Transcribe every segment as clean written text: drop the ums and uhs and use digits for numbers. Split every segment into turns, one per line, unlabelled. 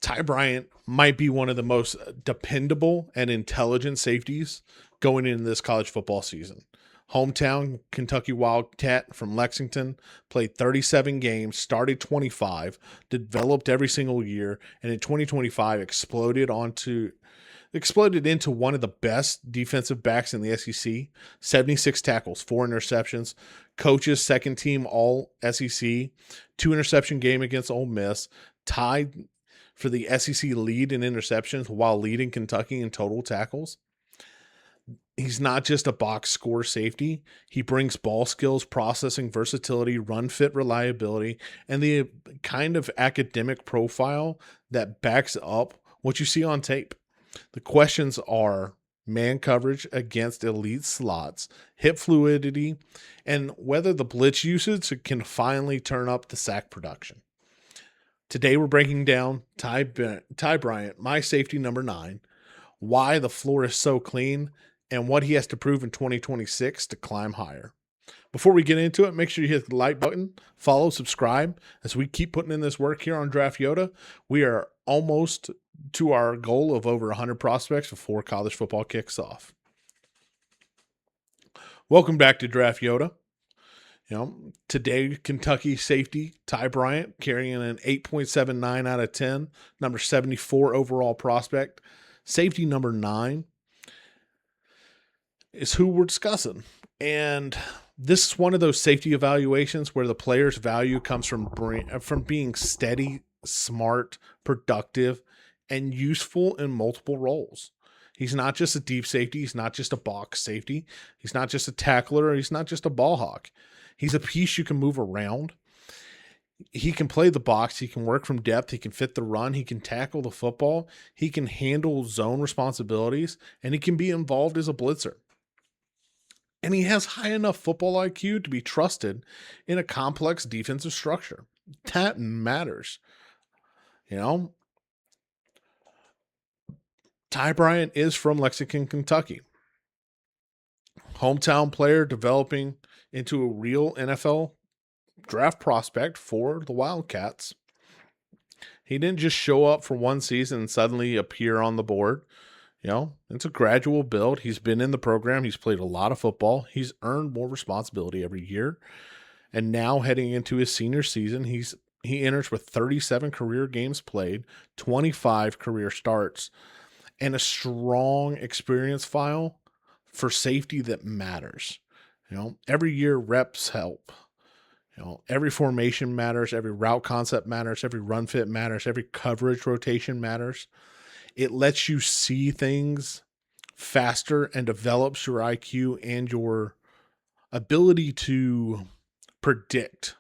Ty Bryant might be one of the most dependable and intelligent safeties going into this college football season. Hometown Kentucky Wildcat from Lexington, played 37 games, started 25, developed every single year, and in 2025 exploded into one of the best defensive backs in the SEC. 76 tackles, 4 interceptions, coaches second team all SEC, 2-interception game against Ole Miss, tied for the SEC lead in interceptions while leading Kentucky in total tackles. He's not just a box score safety. He brings ball skills, processing, versatility, run fit reliability, and the kind of academic profile that backs up what you see on tape. The questions are man coverage against elite slots, hip fluidity, and whether the blitz usage can finally turn up the sack production. Today we're breaking down Ty Bryant, my safety number 9, why the floor is so clean, and what he has to prove in 2026 to climb higher. Before we get into it, make sure you hit the like button, follow, subscribe, as we keep putting in this work here on Draft Yoda. We are almost to our goal of over 100 prospects before college football kicks off. Welcome back to Draft Yoda. Today, Kentucky safety Ty Bryant carrying an 8.79 out of 10, number 74 overall prospect. Safety number 9 is who we're discussing. And this is one of those safety evaluations where the player's value comes from being steady, smart, productive, and useful in multiple roles. He's not just a deep safety. He's not just a box safety. He's not just a tackler. He's not just a ball hawk. He's a piece you can move around. He can play the box. He can work from depth. He can fit the run. He can tackle the football. He can handle zone responsibilities, and he can be involved as a blitzer. And he has high enough football IQ to be trusted in a complex defensive structure. That matters. Ty Bryant is from Lexington, Kentucky. Hometown player developing into a real NFL draft prospect for the Wildcats. He didn't just show up for one season and suddenly appear on the board. It's a gradual build. He's been in the program. He's played a lot of football. He's earned more responsibility every year. And now heading into his senior season, he enters with 37 career games played, 25 career starts, and a strong experience file for safety that matters. Every year reps help. Every formation matters. Every route concept matters. Every run fit matters. Every coverage rotation matters. It lets you see things faster and develops your IQ and your ability to predict.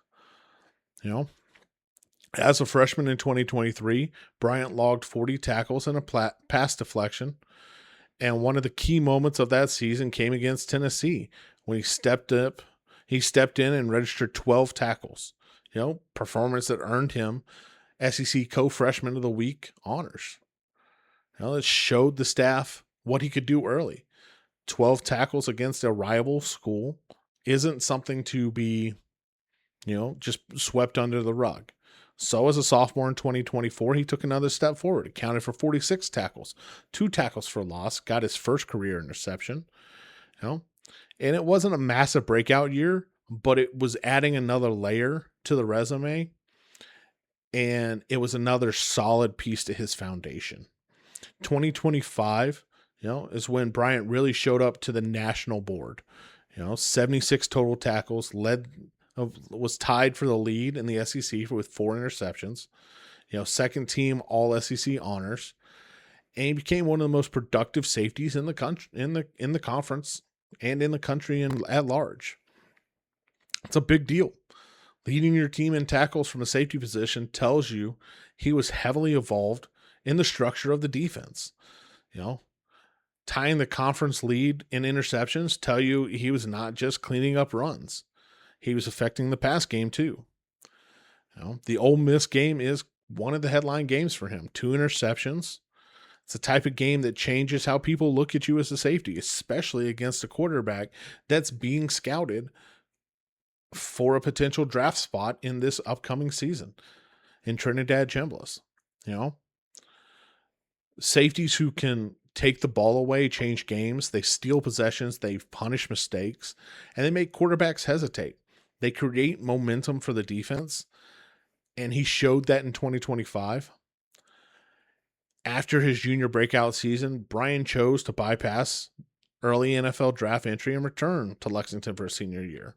As a freshman in 2023, Bryant logged 40 tackles and a pass deflection. And one of the key moments of that season came against Tennessee when he stepped in and registered 12 tackles. Performance that earned him SEC Co-Freshman of the Week honors. It showed the staff what he could do early. 12 tackles against a rival school isn't something to be, just swept under the rug. So as a sophomore in 2024, he took another step forward. He counted for 46 tackles, 2 tackles for loss, got his first career interception. And it wasn't a massive breakout year, but it was adding another layer to the resume. And it was another solid piece to his foundation. 2025, is when Bryant really showed up to the national board. 76 total tackles, was tied for the lead in the SEC with 4 interceptions. Second team all SEC honors, and he became one of the most productive safeties in the country, in the conference, and in the country and at large. It's a big deal. Leading your team in tackles from a safety position tells you he was heavily involved in the structure of the defense. Tying the conference lead in interceptions tell you he was not just cleaning up runs. He was affecting the pass game too. The Ole Miss game is one of the headline games for him. 2 interceptions. It's the type of game that changes how people look at you as a safety, especially against a quarterback that's being scouted for a potential draft spot in this upcoming season in Trinidad Chambers. Safeties who can take the ball away, change games, they steal possessions, they punish mistakes, and they make quarterbacks hesitate. They create momentum for the defense, and he showed that in 2025. After his junior breakout season, Brian chose to bypass early NFL draft entry and return to Lexington for his senior year.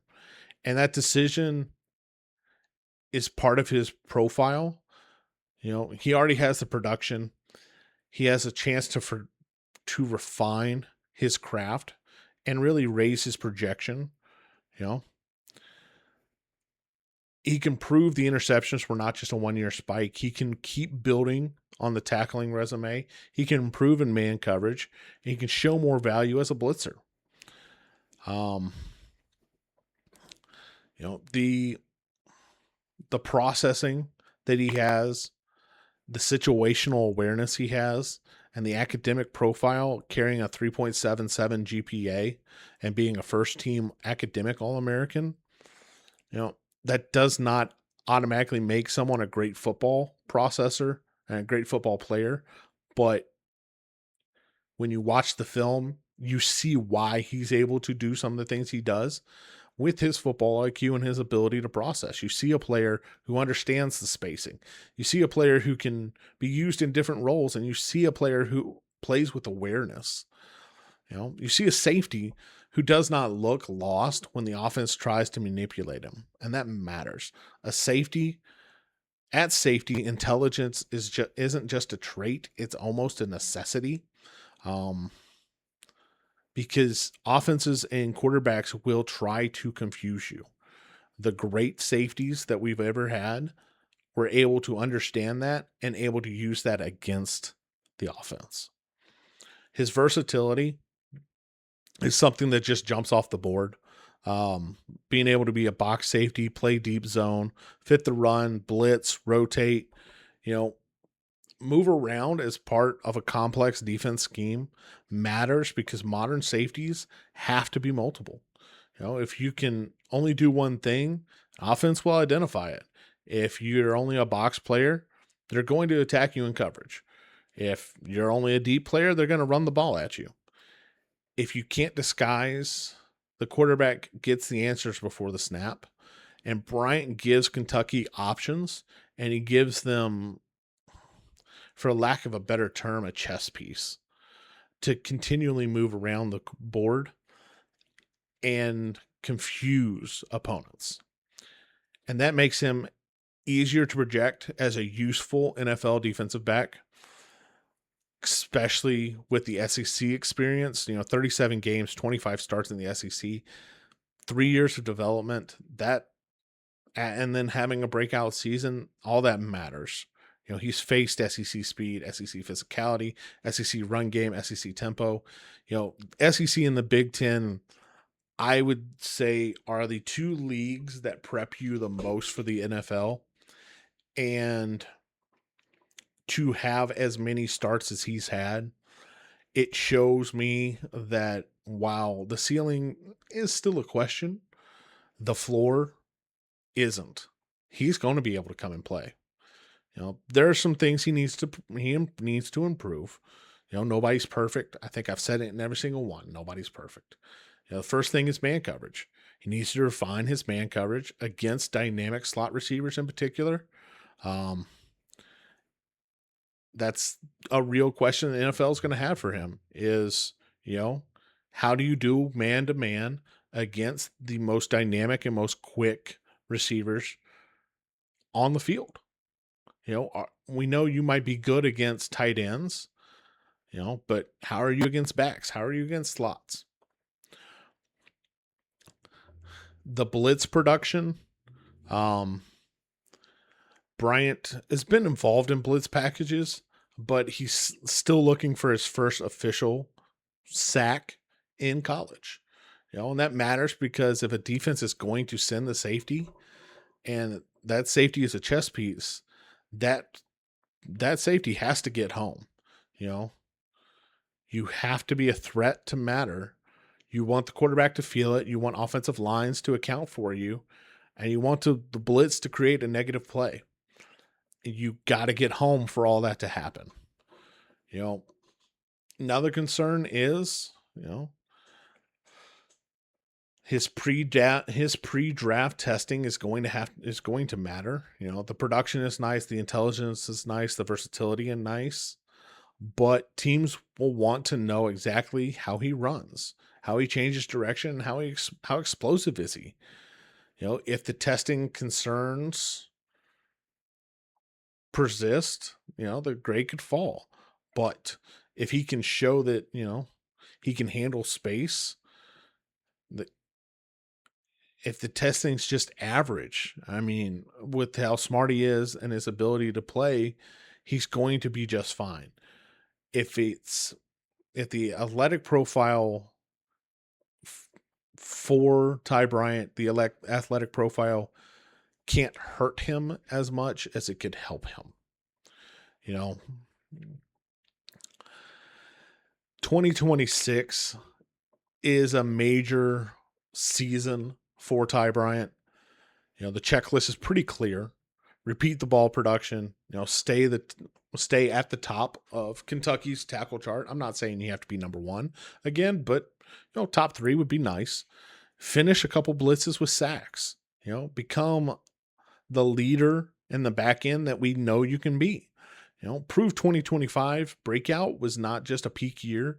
And that decision is part of his profile. He already has the production. He has a chance to refine his craft and really raise his projection. He can prove the interceptions were not just a one-year spike. He can keep building on the tackling resume. He can improve in man coverage. And he can show more value as a blitzer. The processing that he has, the situational awareness he has, and the academic profile, carrying a 3.77 GPA and being a first-team academic All-American, that does not automatically make someone a great football processor and a great football player. But when you watch the film, you see why he's able to do some of the things he does with his football IQ and his ability to process. You see a player who understands the spacing. You see a player who can be used in different roles, and you see a player who plays with awareness. You see a safety who does not look lost when the offense tries to manipulate him, and that matters. At safety, intelligence isn't just a trait; it's almost a necessity. Because offenses and quarterbacks will try to confuse you. The great safeties that we've ever had were able to understand that and able to use that against the offense. His versatility is something that just jumps off the board. Being able to be a box safety, play deep zone, fit the run, blitz, rotate, move around as part of a complex defense scheme matters, because modern safeties have to be multiple. If you can only do one thing, offense will identify it. If you're only a box player, they're going to attack you in coverage. If you're only a deep player, they're going to run the ball at you. If you can't disguise, the quarterback gets the answers before the snap. And Bryant gives Kentucky options, and he gives them, for lack of a better term, a chess piece to continually move around the board and confuse opponents. And that makes him easier to project as a useful NFL defensive back, especially with the SEC experience. 37 games, 25 starts in the SEC, 3 years of development, and then having a breakout season, all that matters. He's faced SEC speed, SEC physicality, SEC run game, SEC tempo. SEC and the Big Ten, I would say, are the two leagues that prep you the most for the NFL. And to have as many starts as he's had, it shows me that while the ceiling is still a question, the floor isn't. He's going to be able to come and play. There are some things he needs to improve. Nobody's perfect. I think I've said it in every single one. Nobody's perfect. The first thing is man coverage. He needs to refine his man coverage against dynamic slot receivers in particular. That's a real question the NFL is going to have for him is, how do you do man-to-man against the most dynamic and most quick receivers on the field? We know you might be good against tight ends, but how are you against backs? How are you against slots? The blitz production, Bryant has been involved in blitz packages, but he's still looking for his first official sack in college. And that matters because if a defense is going to send the safety and that safety is a chess piece, that safety has to get home. You have to be a threat to matter. You want the quarterback to feel it. You want offensive lines to account for you, and you want the blitz to create a negative play. You got to get home for all that to happen. You know, another concern is, his pre-draft testing is going to matter. The production is nice, the intelligence is nice, the versatility is nice, but teams will want to know exactly how he runs, how he changes direction, how explosive is he. If the testing concerns persist, the grade could fall. But if he can show that, he can handle space, if the testing's just average, I mean, with how smart he is and his ability to play, he's going to be just fine. If the athletic profile for Ty Bryant, the athletic profile can't hurt him as much as it could help him. 2026 is a major season for Ty Bryant. The checklist is pretty clear. Repeat the ball production, stay at the top of Kentucky's tackle chart. I'm not saying you have to be number one again, but top 3 would be nice. Finish a couple blitzes with sacks, become the leader in the back end that we know you can be. Prove 2025 breakout was not just a peak year,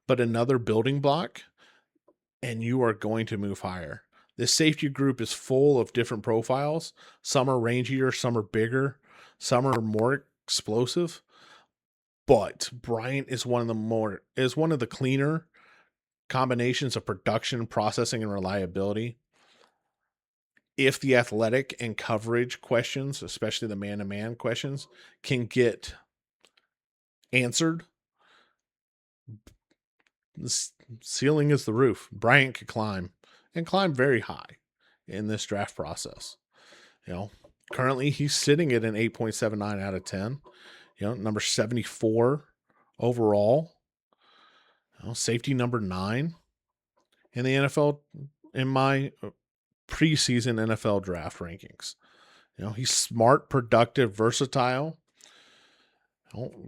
but another building block, and you are going to move higher. This safety group is full of different profiles. Some are rangier, some are bigger, some are more explosive. But Bryant is one of the cleaner combinations of production, processing, and reliability. If the athletic and coverage questions, especially the man-to-man questions, can get answered, the ceiling is the roof. Bryant could climb, and climb very high in this draft process. Currently he's sitting at an 8.79 out of 10, number 74 overall, safety number 9 in the NFL in my preseason NFL draft rankings. He's smart, productive, versatile,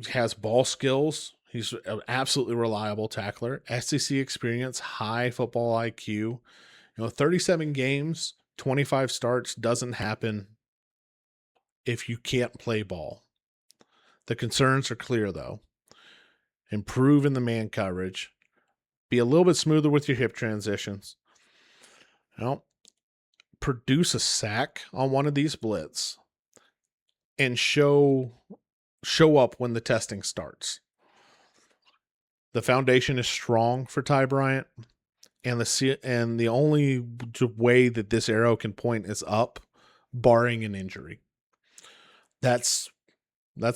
has ball skills. He's an absolutely reliable tackler, SEC experience, high football IQ. 37 games, 25 starts doesn't happen if you can't play ball. The concerns are clear, though. Improve in the man coverage. Be a little bit smoother with your hip transitions. Produce a sack on one of these blitz and show up when the testing starts. The foundation is strong for Ty Bryant. And the only way that this arrow can point is up, barring an injury. That's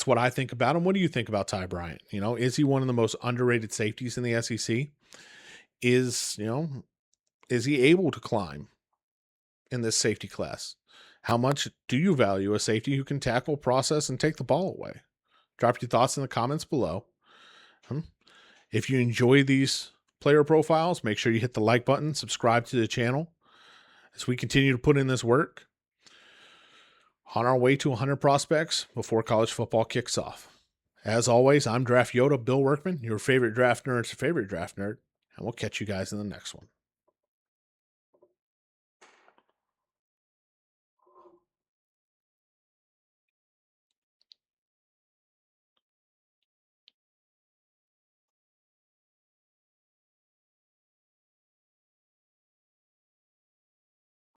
what I think about him. What do you think about Ty Bryant? Is he one of the most underrated safeties in the SEC? Is he able to climb in this safety class? How much do you value a safety who can tackle, process, and take the ball away? Drop your thoughts in the comments below. If you enjoy these player profiles, make sure you hit the like button, subscribe to the channel as we continue to put in this work on our way to 100 prospects before college football kicks off. As always, I'm Draft Yoda, Bill Workman, your favorite draft nerd's favorite draft nerd, and we'll catch you guys in the next one.